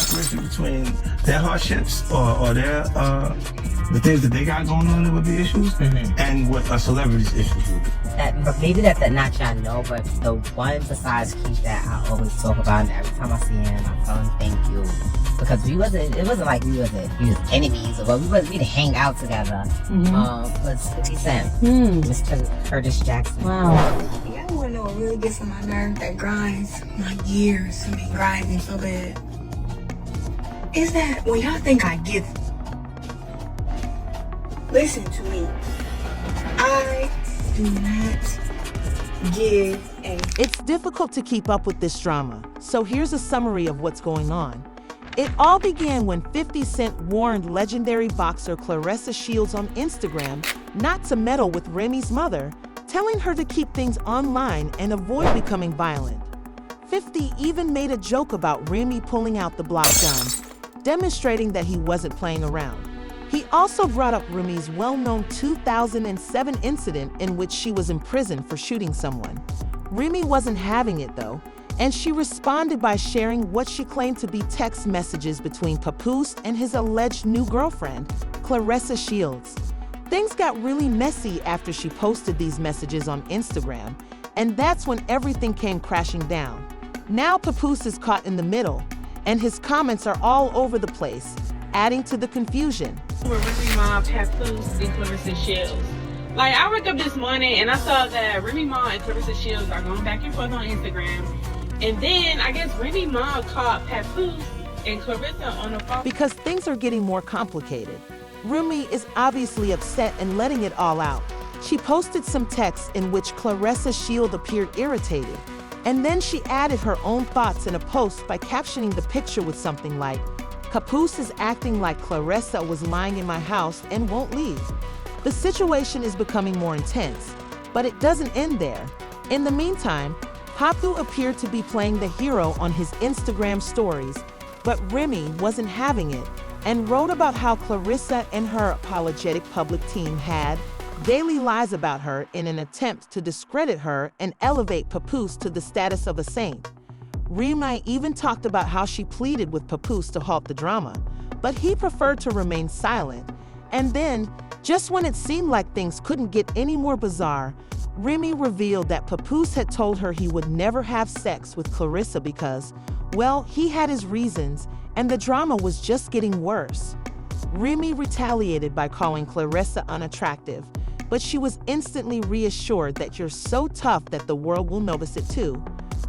separation between their hardships or their the things that they got going on that would be issues, and what a celebrity's issues would be. Maybe that's a not y'all know, but the one besides Keith that I always talk about, and every time I see him, I tell him thank you. Because it wasn't like we was enemies, or we didn't hang out together. Was 50 Cent, Mr. Curtis Jackson. Wow. Yeah, I want to know what really gets on my nerve that grinds my gears and be grinding so bad. Is that when y'all think I give, listen to me. I do not give a... It's difficult to keep up with this drama, so here's a summary of what's going on. It all began when 50 Cent warned legendary boxer Clarissa Shields on Instagram not to meddle with Remy's mother, telling her to keep things online and avoid becoming violent. 50 even made a joke about Remy pulling out the Glock gun, demonstrating that he wasn't playing around. He also brought up Remy's well-known 2007 incident in which she was imprisoned for shooting someone. Remy wasn't having it though, and she responded by sharing what she claimed to be text messages between Papoose and his alleged new girlfriend, Clarissa Shields. Things got really messy after she posted these messages on Instagram, and that's when everything came crashing down. Now Papoose is caught in the middle, and his comments are all over the place, adding to the confusion. With Remy Ma, Papoose, and Clarissa Shields. Like, I woke up this morning and I saw that Remy Ma and Clarissa Shields are going back and forth on Instagram. And then I guess Remy Ma caught Papoose and Clarissa on the phone. Because things are getting more complicated. Remy is obviously upset and letting it all out. She posted some texts in which Clarissa Shields appeared irritated. And then she added her own thoughts in a post by captioning the picture with something like, "Papoose is acting like Clarissa was lying in my house and won't leave." The situation is becoming more intense, but it doesn't end there. In the meantime, Papu appeared to be playing the hero on his Instagram stories, but Remy wasn't having it and wrote about how Clarissa and her apologetic public team had daily lies about her in an attempt to discredit her and elevate Papoose to the status of a saint. Remy even talked about how she pleaded with Papoose to halt the drama, but he preferred to remain silent. And then, just when it seemed like things couldn't get any more bizarre, Remy revealed that Papoose had told her he would never have sex with Clarissa because, well, he had his reasons, and the drama was just getting worse. Remy retaliated by calling Clarissa unattractive, but she was instantly reassured that you're so tough that the world will notice it too.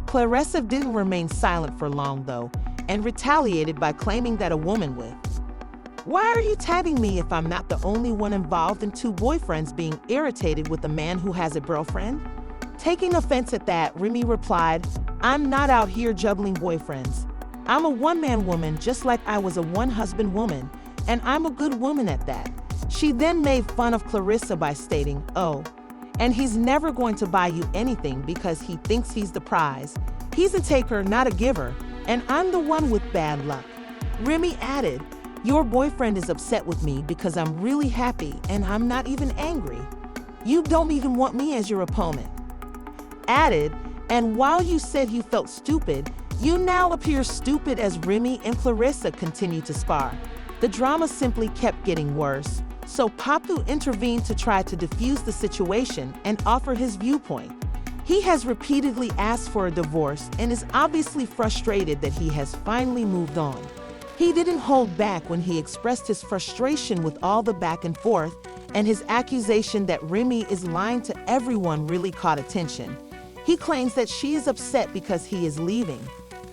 Clarissa didn't remain silent for long though, and retaliated by claiming that a woman would. "Why are you tagging me if I'm not the only one involved in two boyfriends being irritated with a man who has a girlfriend?" Taking offense at that, Remy replied, "I'm not out here juggling boyfriends. I'm a one-man woman just like I was a one-husband woman, and I'm a good woman at that." She then made fun of Clarissa by stating, "Oh, and he's never going to buy you anything because he thinks he's the prize. He's a taker, not a giver, and I'm the one with bad luck." Remy added, "Your boyfriend is upset with me because I'm really happy and I'm not even angry. You don't even want me as your opponent." Added, "And while you said you felt stupid, you now appear stupid," as Remy and Clarissa continued to spar. The drama simply kept getting worse, so Papu intervened to try to defuse the situation and offer his viewpoint. He has repeatedly asked for a divorce and is obviously frustrated that he has finally moved on. He didn't hold back when he expressed his frustration with all the back and forth, and his accusation that Remy is lying to everyone really caught attention. He claims that she is upset because he is leaving,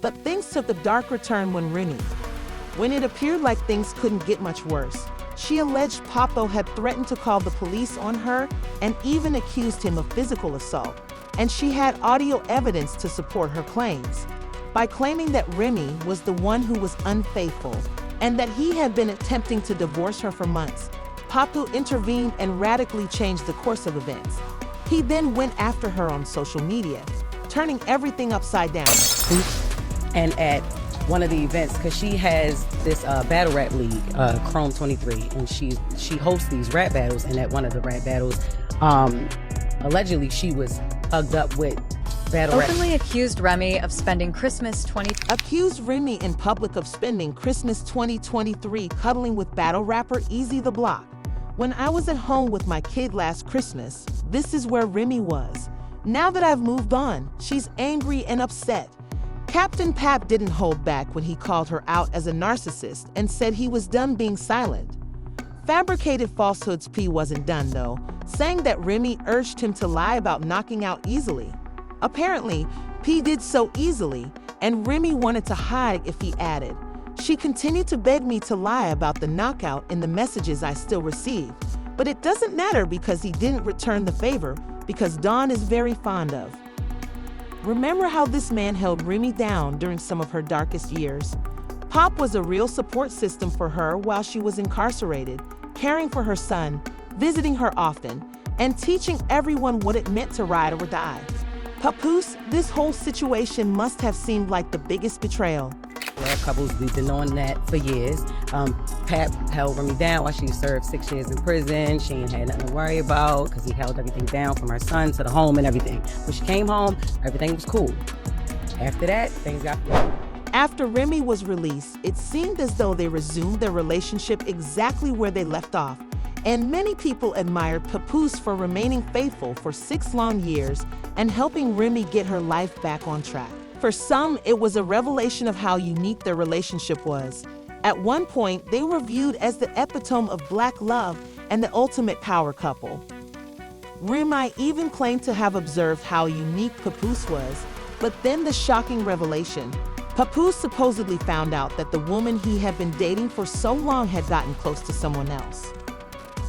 but things took a darker turn when it appeared like things couldn't get much worse. She alleged Papo had threatened to call the police on her and even accused him of physical assault, and she had audio evidence to support her claims. By claiming that Remy was the one who was unfaithful and that he had been attempting to divorce her for months, Papu intervened and radically changed the course of events. He then went after her on social media, turning everything upside down. And at one of the events, because she has this battle rap league, Chrome 23, and she hosts these rap battles, and at one of the rap battles, allegedly she was hugged up with Battle rap. Openly accused Remy of spending Christmas Accused Remy in public of spending Christmas 2023 cuddling with battle rapper Easy the Block. When I was at home with my kid last Christmas, this is where Remy was. Now that I've moved on, she's angry and upset. Captain Pap didn't hold back when he called her out as a narcissist and said he was done being silent. Fabricated falsehoods P wasn't done though, saying that Remy urged him to lie about knocking out easily. Apparently, P did so easily, and Remy wanted to hide if he added. She continued to beg me to lie about the knockout in the messages I still receive, but it doesn't matter because he didn't return the favor because Dawn is very fond of. Remember how this man held Remy down during some of her darkest years? Pop was a real support system for her while she was incarcerated, caring for her son, visiting her often, and teaching everyone what it meant to ride or die. Papoose, this whole situation must have seemed like the biggest betrayal. Love couples, we've been on that for years. Pap held Remy down while she served 6 years in prison. She ain't had nothing to worry about because he held everything down from her son to the home and everything. When she came home, everything was cool. After that, things got... After Remy was released, it seemed as though they resumed their relationship exactly where they left off, and many people admired Papoose for remaining faithful for 6 long years and helping Remy get her life back on track. For some, it was a revelation of how unique their relationship was. At one point, they were viewed as the epitome of Black love and the ultimate power couple. Remy even claimed to have observed how unique Papoose was, but then the shocking revelation. Papoose supposedly found out that the woman he had been dating for so long had gotten close to someone else.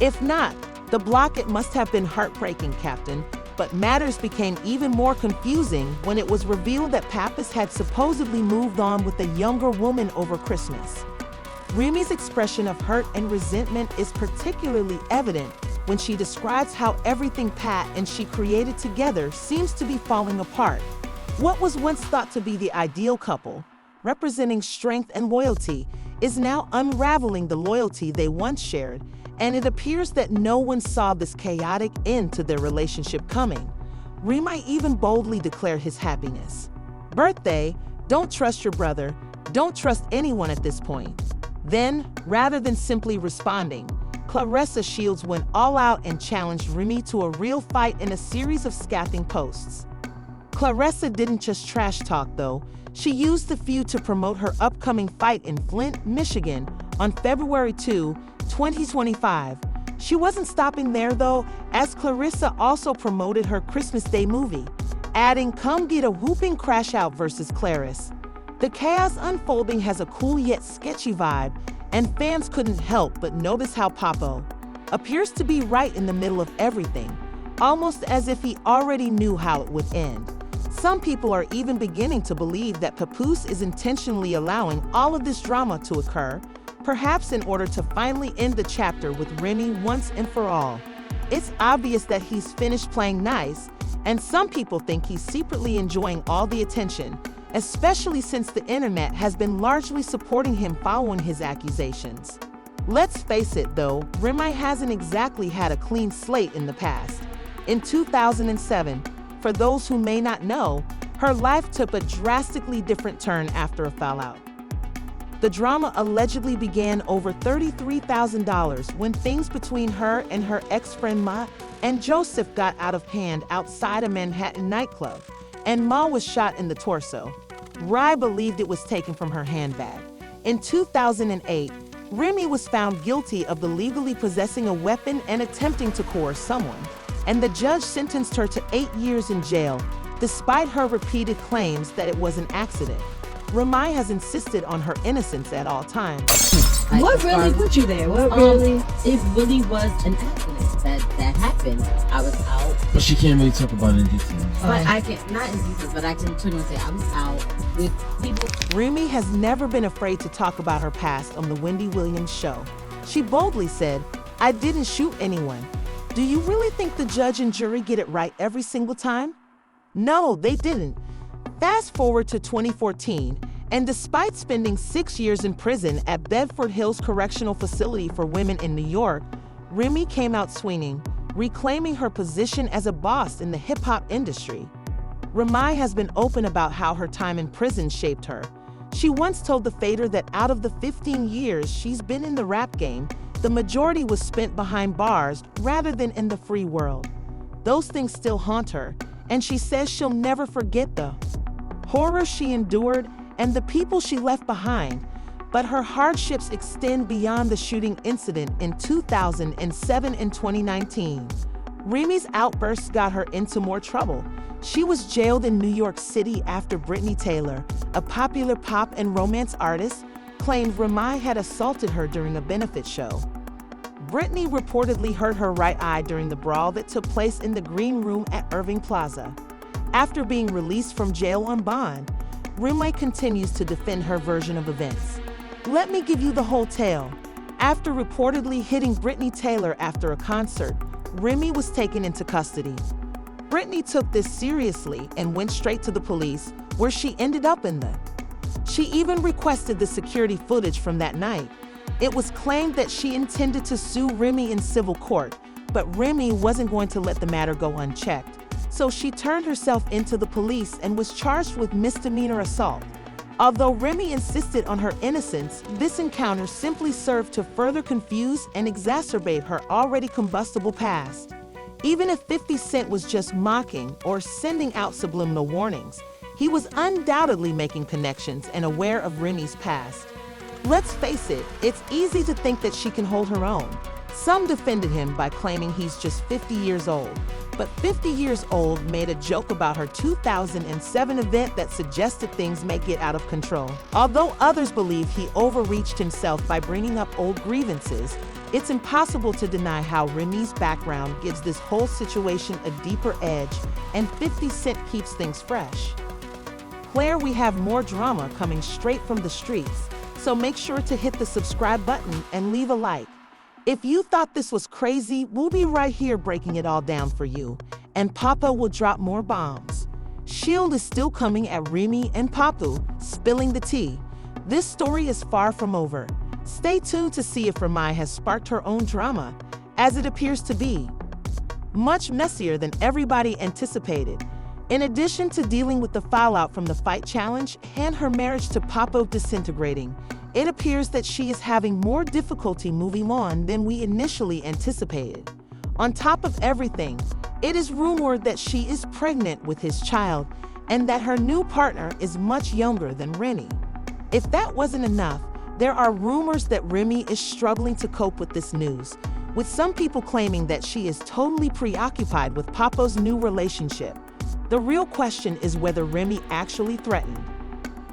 If not, the block, it must have been heartbreaking, Captain, but matters became even more confusing when it was revealed that Pappas had supposedly moved on with a younger woman over Christmas. Remy's expression of hurt and resentment is particularly evident when she describes how everything Pat and she created together seems to be falling apart. What was once thought to be the ideal couple, representing strength and loyalty, is now unraveling the loyalty they once shared, and it appears that no one saw this chaotic end to their relationship coming. Remy even boldly declared his happiness. Birthday, don't trust your brother, don't trust anyone at this point. Then, rather than simply responding, Clarissa Shields went all out and challenged Remy to a real fight in a series of scathing posts. Clarissa didn't just trash talk though, she used the feud to promote her upcoming fight in Flint, Michigan on February 2, 2025. She wasn't stopping there though, as Clarissa also promoted her Christmas Day movie, adding "Come get a whooping crash out" versus Clarissa. The chaos unfolding has a cool yet sketchy vibe, and fans couldn't help but notice how Papo appears to be right in the middle of everything, almost as if he already knew how it would end. Some people are even beginning to believe that Papoose is intentionally allowing all of this drama to occur, perhaps in order to finally end the chapter with Remy once and for all. It's obvious that he's finished playing nice, and some people think he's secretly enjoying all the attention, especially since the internet has been largely supporting him following his accusations. Let's face it though, Remy hasn't exactly had a clean slate in the past. In 2007, for those who may not know, her life took a drastically different turn after a fallout. The drama allegedly began over $33,000 when things between her and her ex-friend Ma and Joseph got out of hand outside a Manhattan nightclub, and Ma was shot in the torso. Rye believed it was taken from her handbag. In 2008, Remy was found guilty of illegally possessing a weapon and attempting to coerce someone, and the judge sentenced her to 8 years in jail, despite her repeated claims that it was an accident. Remy has insisted on her innocence at all times. What really put you there? What really? It really was an accident that happened. I was out. But she can't really talk about it in detail. But I can, not in details, but I can pretty much say I was out with people. Remy has never been afraid to talk about her past on the Wendy Williams show. She boldly said, "I didn't shoot anyone." Do you really think the judge and jury get it right every single time? No, they didn't. Fast forward to 2014, and despite spending 6 years in prison at Bedford Hills Correctional Facility for Women in New York, Remy came out swinging, reclaiming her position as a boss in the hip-hop industry. Remy has been open about how her time in prison shaped her. She once told the Fader that out of the 15 years she's been in the rap game, the majority was spent behind bars rather than in the free world. Those things still haunt her, and she says she'll never forget the horror she endured and the people she left behind. But her hardships extend beyond the shooting incident in 2007 and 2019. Remy's outbursts got her into more trouble. She was jailed in New York City after Brittany Taylor, a popular pop and romance artist, claimed Remy had assaulted her during a benefit show. Brittany reportedly hurt her right eye during the brawl that took place in the Green Room at Irving Plaza. After being released from jail on bond, Remy continues to defend her version of events. Let me give you the whole tale. After reportedly hitting Brittany Taylor after a concert, Remy was taken into custody. Brittany took this seriously and went straight to the police, where she ended up in the. She even requested the security footage from that night. It was claimed that she intended to sue Remy in civil court, but Remy wasn't going to let the matter go unchecked. So she turned herself into the police and was charged with misdemeanor assault. Although Remy insisted on her innocence, this encounter simply served to further confuse and exacerbate her already combustible past. Even if 50 Cent was just mocking or sending out subliminal warnings, he was undoubtedly making connections and aware of Remy's past. Let's face it, it's easy to think that she can hold her own. Some defended him by claiming he's just 50 years old, but 50 years old made a joke about her 2007 event that suggested things may get out of control. Although others believe he overreached himself by bringing up old grievances, it's impossible to deny how Remy's background gives this whole situation a deeper edge, and 50 Cent keeps things fresh. Claire, we have more drama coming straight from the streets, so make sure to hit the subscribe button and leave a like. If you thought this was crazy, we'll be right here breaking it all down for you, and Papa will drop more bombs. Shield is still coming at Remy and Papu, spilling the tea. This story is far from over. Stay tuned to see if Remy has sparked her own drama, as it appears to be much messier than everybody anticipated. In addition to dealing with the fallout from the fight challenge and her marriage to Papo disintegrating, it appears that she is having more difficulty moving on than we initially anticipated. On top of everything, it is rumored that she is pregnant with his child and that her new partner is much younger than Remy. If that wasn't enough, there are rumors that Remy is struggling to cope with this news, with some people claiming that she is totally preoccupied with Papo's new relationship. The real question is whether Remy actually threatened,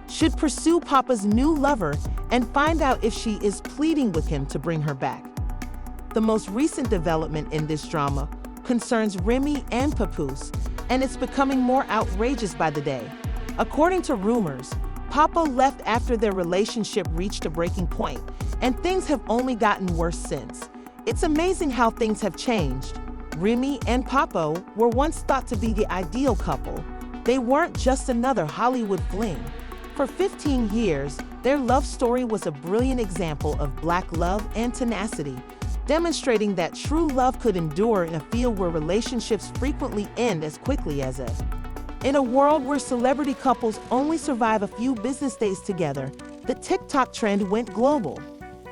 should pursue Papa's new lover and find out if she is pleading with him to bring her back. The most recent development in this drama concerns Remy and Papoose, and it's becoming more outrageous by the day. According to rumors, Papa left after their relationship reached a breaking point, and things have only gotten worse since. It's amazing how things have changed. Remy and Papo were once thought to be the ideal couple. They weren't just another Hollywood fling. For 15 years, their love story was a brilliant example of Black love and tenacity, demonstrating that true love could endure in a field where relationships frequently end as quickly as a. In a world where celebrity couples only survive a few business days together, the TikTok trend went global.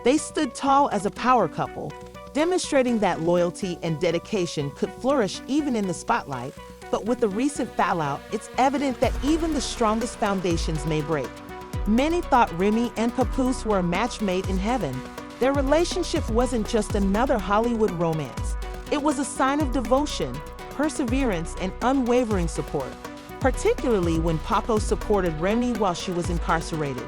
They stood tall as a power couple, demonstrating that loyalty and dedication could flourish even in the spotlight. But with the recent fallout, it's evident that even the strongest foundations may break. Many thought Remy and Papoose were a match made in heaven. Their relationship wasn't just another Hollywood romance. It was a sign of devotion, perseverance, and unwavering support, particularly when Papo supported Remy while she was incarcerated.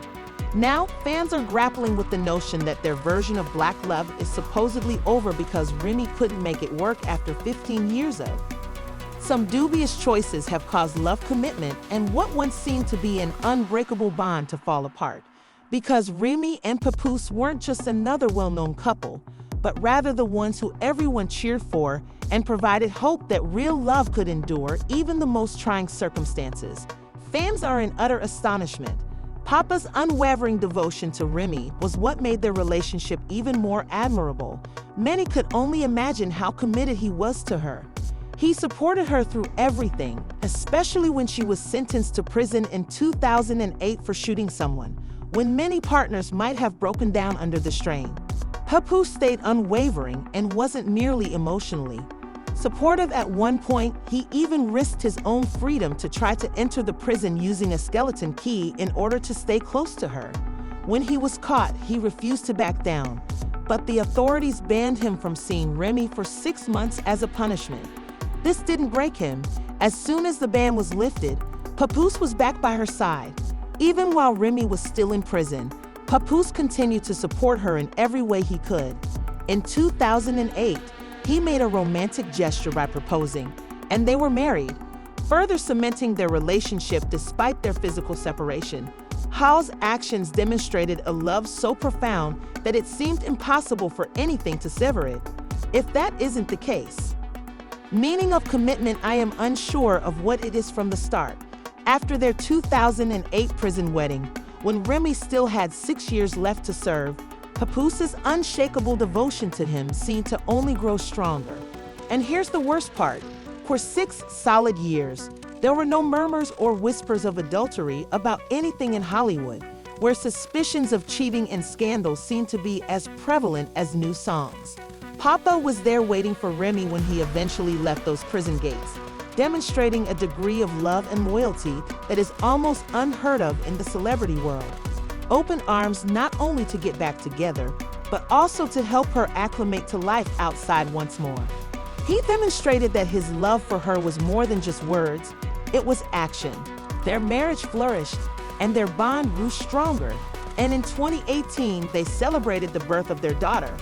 Now, fans are grappling with the notion that their version of Black love is supposedly over because Remy couldn't make it work after 15 years of. Some dubious choices have caused love commitment and what once seemed to be an unbreakable bond to fall apart, because Remy and Papoose weren't just another well-known couple, but rather the ones who everyone cheered for and provided hope that real love could endure even the most trying circumstances. Fans are in utter astonishment. Papa's unwavering devotion to Remy was what made their relationship even more admirable. Many could only imagine how committed he was to her. He supported her through everything, especially when she was sentenced to prison in 2008 for shooting someone, when many partners might have broken down under the strain. Papoose stayed unwavering and wasn't merely emotionally supportive. At one point, he even risked his own freedom to try to enter the prison using a skeleton key in order to stay close to her. When he was caught, he refused to back down, but the authorities banned him from seeing Remy for 6 months as a punishment. This didn't break him. As soon as the ban was lifted, Papoose was back by her side. Even while Remy was still in prison, Papoose continued to support her in every way he could. In 2008, he made a romantic gesture by proposing, and they were married, further cementing their relationship despite their physical separation. Hall's actions demonstrated a love so profound that it seemed impossible for anything to sever it. If that isn't the case, meaning of commitment, I am unsure of what it is from the start. After their 2008 prison wedding, when Remy still had 6 years left to serve, Papoose's unshakable devotion to him seemed to only grow stronger. And here's the worst part. For 6 solid years, there were no murmurs or whispers of adultery about anything in Hollywood, where suspicions of cheating and scandal seemed to be as prevalent as new songs. Papa was there waiting for Remy when he eventually left those prison gates, demonstrating a degree of love and loyalty that is almost unheard of in the celebrity world. Open arms not only to get back together, but also to help her acclimate to life outside once more. He demonstrated that his love for her was more than just words, it was action. Their marriage flourished, and their bond grew stronger. And in 2018, they celebrated the birth of their daughter,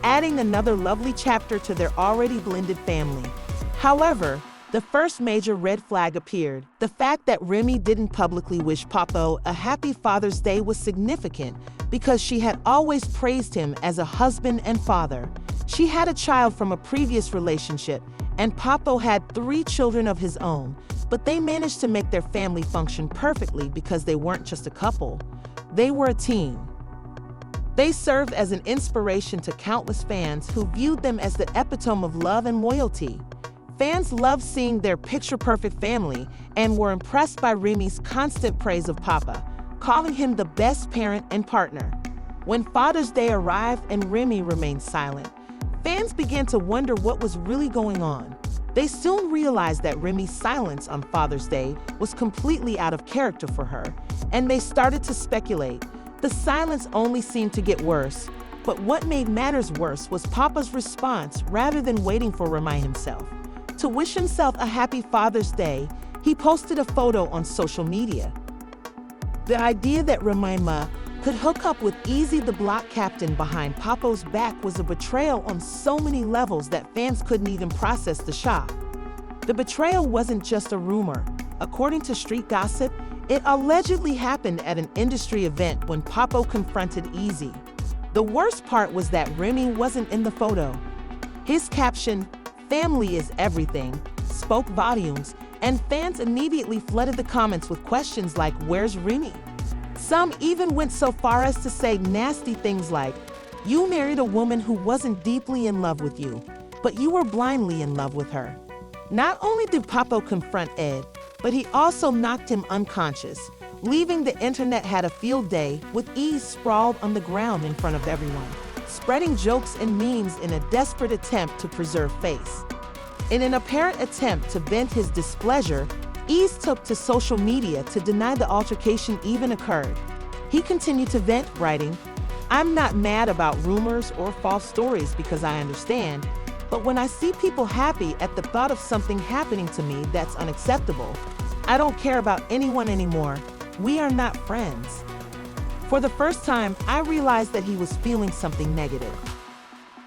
adding another lovely chapter to their already blended family. However, the first major red flag appeared. The fact that Remy didn't publicly wish Papo a happy Father's Day was significant because she had always praised him as a husband and father. She had a child from a previous relationship, and Papo had 3 children of his own, but they managed to make their family function perfectly because they weren't just a couple, they were a team. They served as an inspiration to countless fans who viewed them as the epitome of love and loyalty. Fans loved seeing their picture-perfect family and were impressed by Remy's constant praise of Papa, calling him the best parent and partner. When Father's Day arrived and Remy remained silent, fans began to wonder what was really going on. They soon realized that Remy's silence on Father's Day was completely out of character for her, and they started to speculate. The silence only seemed to get worse, but what made matters worse was Papa's response rather than waiting for Remy himself. To wish himself a happy Father's Day, he posted a photo on social media. The idea that Remy Ma could hook up with Easy the Block Captain behind Papo's back was a betrayal on so many levels that fans couldn't even process the shock. The betrayal wasn't just a rumor. According to street gossip, it allegedly happened at an industry event when Papo confronted Easy. The worst part was that Remy wasn't in the photo. His caption, "Family is everything," spoke volumes, and fans immediately flooded the comments with questions like, "Where's Remy?" Some even went so far as to say nasty things like, "You married a woman who wasn't deeply in love with you, but you were blindly in love with her." Not only did Papo confront Ed, but he also knocked him unconscious, leaving the internet had a field day with Ease sprawled on the ground in front of everyone, spreading jokes and memes in a desperate attempt to preserve face. In an apparent attempt to vent his displeasure, Ease took to social media to deny the altercation even occurred. He continued to vent, writing, "I'm not mad about rumors or false stories because I understand, but when I see people happy at the thought of something happening to me that's unacceptable, I don't care about anyone anymore. We are not friends." For the first time, I realized that he was feeling something negative.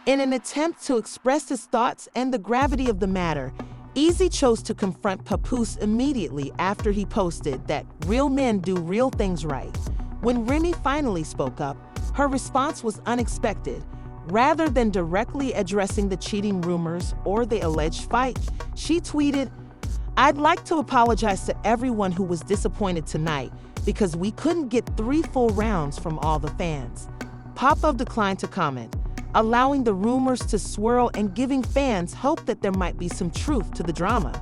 In an attempt to express his thoughts and the gravity of the matter, Easy chose to confront Papoose immediately after he posted that real men do real things right. When Remy finally spoke up, her response was unexpected. Rather than directly addressing the cheating rumors or the alleged fight, she tweeted, "I'd like to apologize to everyone who was disappointed tonight because we couldn't get 3 full rounds from all the fans." Papa declined to comment. allowing the rumors to swirl and giving fans hope that there might be some truth to the drama.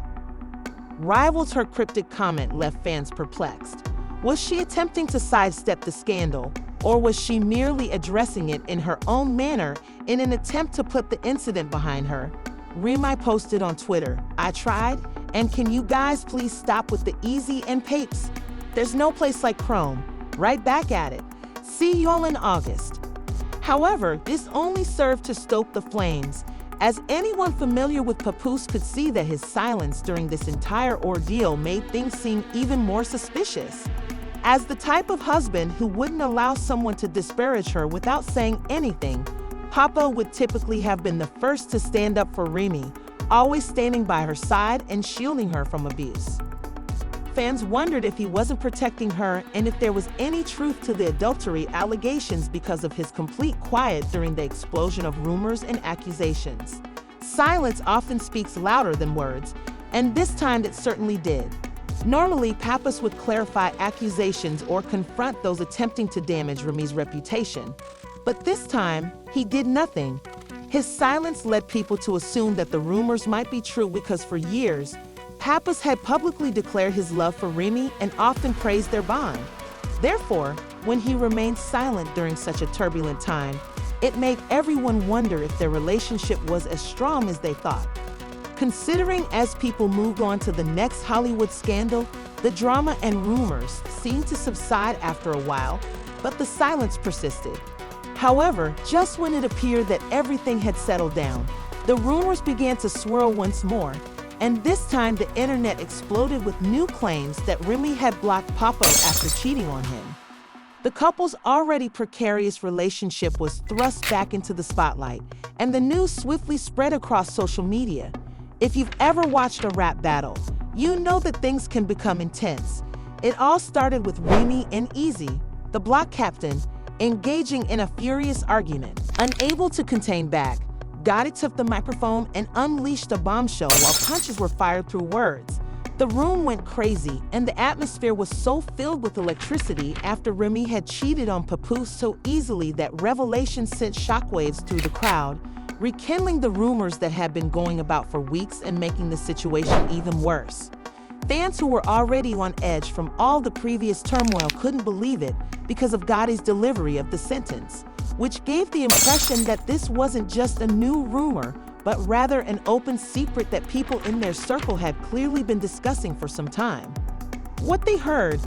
Rivals her cryptic comment left fans perplexed. Was she attempting to sidestep the scandal, or was she merely addressing it in her own manner in an attempt to put the incident behind her? Remy posted on Twitter, "I tried, and can you guys please stop with the easy and papes? There's no place like Chrome. Right back at it. See y'all in August." However, this only served to stoke the flames, as anyone familiar with Papoose could see that his silence during this entire ordeal made things seem even more suspicious. As the type of husband who wouldn't allow someone to disparage her without saying anything, Papa would typically have been the first to stand up for Remy, always standing by her side and shielding her from abuse. Fans wondered if he wasn't protecting her and if there was any truth to the adultery allegations because of his complete quiet during the explosion of rumors and accusations. Silence often speaks louder than words, and this time it certainly did. Normally, Papas would clarify accusations or confront those attempting to damage Remy's reputation. But this time, he did nothing. His silence led people to assume that the rumors might be true because for years, Papas had publicly declared his love for Remy and often praised their bond. Therefore, when he remained silent during such a turbulent time, it made everyone wonder if their relationship was as strong as they thought. Considering as people moved on to the next Hollywood scandal, the drama and rumors seemed to subside after a while, but the silence persisted. However, just when it appeared that everything had settled down, the rumors began to swirl once more, and this time the internet exploded with new claims that Remy had blocked Papa after cheating on him. The couple's already precarious relationship was thrust back into the spotlight, and the news swiftly spread across social media. If you've ever watched a rap battle, you know that things can become intense. It all started with Remy and Easy, the block captain, engaging in a furious argument. Unable to contain back, Gotti took the microphone and unleashed a bombshell while punches were fired through words. The room went crazy, and the atmosphere was so filled with electricity after Remy had cheated on Papoose so easily that revelation sent shockwaves through the crowd, rekindling the rumors that had been going about for weeks and making the situation even worse. Fans who were already on edge from all the previous turmoil couldn't believe it because of Gotti's delivery of the sentence, which gave the impression that this wasn't just a new rumor, but rather an open secret that people in their circle had clearly been discussing for some time. What they heard